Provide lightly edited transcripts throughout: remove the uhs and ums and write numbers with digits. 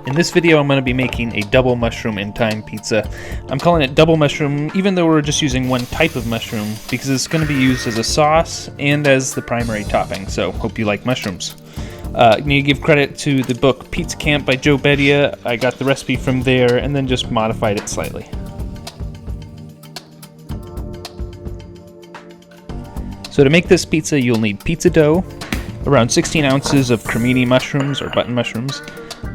In this video I'm going to be making a double mushroom and thyme pizza. I'm calling it double mushroom even though we're just using one type of mushroom because it's going to be used as a sauce and as the primary topping, so hope you like mushrooms. I need to give credit to the book Pizza Camp by Joe Bedia. I got the recipe from there and then just modified it slightly. So to make this pizza you'll need pizza dough, around 16 ounces of cremini mushrooms or button mushrooms,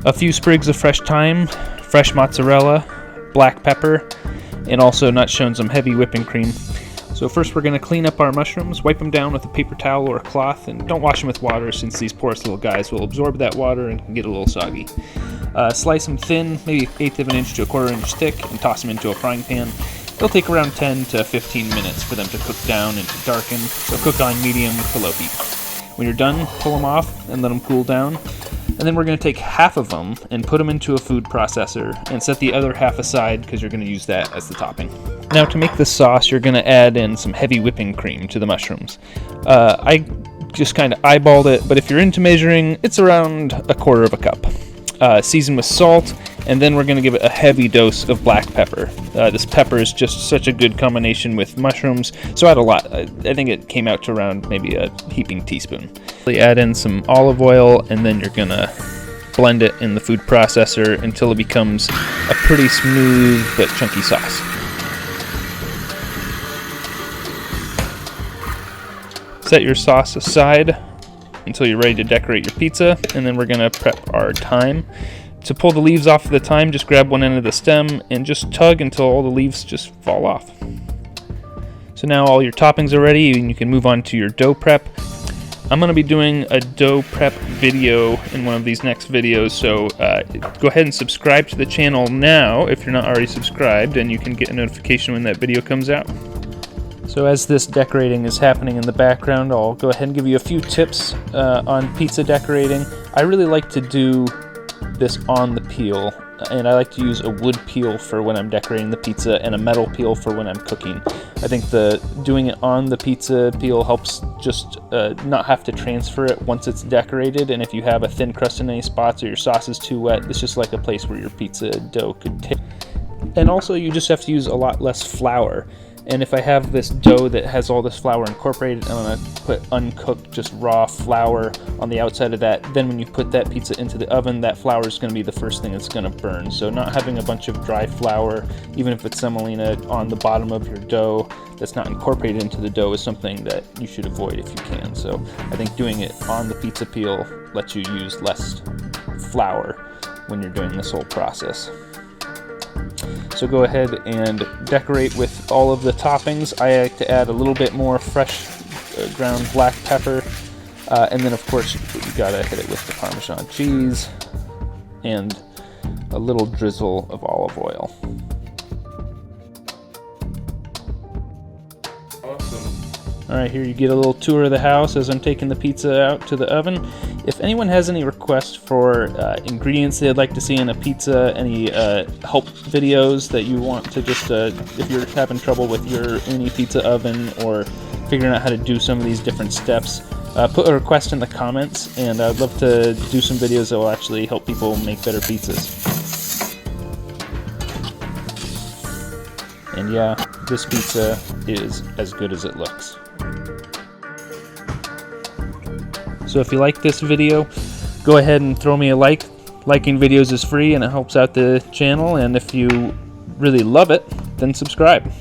a few sprigs of fresh thyme, fresh mozzarella, black pepper, and also not shown some heavy whipping cream. So first we're going to clean up our mushrooms, wipe them down with a paper towel or a cloth, and don't wash them with water since these porous little guys will absorb that water and can get a little soggy. Slice them thin, maybe 1/8 of an inch to 1/4 inch thick, and toss them into a frying pan. It'll take around 10 to 15 minutes for them to cook down and to darken, so cook on medium to low heat. When you're done, pull them off and let them cool down. And then we're going to take half of them and put them into a food processor and set the other half aside because you're going to use that as the topping. Now to make the sauce, you're going to add in some heavy whipping cream to the mushrooms. I just kind of eyeballed it, but if you're into measuring, it's around 1/4 cup. Season with salt, and then we're going to give it a heavy dose of black pepper. This pepper is just such a good combination with mushrooms, so add a lot. I think it came out to around maybe a heaping teaspoon. Add in some olive oil, and then you're going to blend it in the food processor until it becomes a pretty smooth but chunky sauce. Set your sauce aside until you're ready to decorate your pizza, and then we're going to prep our thyme. To pull the leaves off of the thyme, just grab one end of the stem and just tug until all the leaves just fall off. So now all your toppings are ready and you can move on to your dough prep. I'm going to be doing a dough prep video in one of these next videos, so go ahead and subscribe to the channel now if you're not already subscribed, and you can get a notification when that video comes out. So as this decorating is happening in the background, I'll go ahead and give you a few tips on pizza decorating. I really like to do this on the peel, and I like to use a wood peel for when I'm decorating the pizza and a metal peel for when I'm cooking. I think doing it on the pizza peel helps just not have to transfer it once it's decorated, and if you have a thin crust in any spots or your sauce is too wet, it's just like a place where your pizza dough could take. And also you just have to use a lot less flour. And if I have this dough that has all this flour incorporated, I'm going to put uncooked, just raw flour on the outside of that. Then when you put that pizza into the oven, that flour is going to be the first thing that's going to burn. So not having a bunch of dry flour, even if it's semolina, on the bottom of your dough that's not incorporated into the dough is something that you should avoid if you can. So I think doing it on the pizza peel lets you use less flour when you're doing this whole process. So go ahead and decorate with all of the toppings. I like to add a little bit more fresh ground black pepper, and then of course you gotta hit it with the Parmesan cheese and a little drizzle of olive oil. Alright, here you get a little tour of the house as I'm taking the pizza out to the oven. If anyone has any requests for ingredients they'd like to see in a pizza, any help videos that you want to just, if you're having trouble with your Ooni pizza oven or figuring out how to do some of these different steps, put a request in the comments, and I'd love to do some videos that will actually help people make better pizzas. And yeah, this pizza is as good as it looks. So if you like this video, go ahead and throw me a like. Liking videos is free and it helps out the channel, and if you really love it, then subscribe.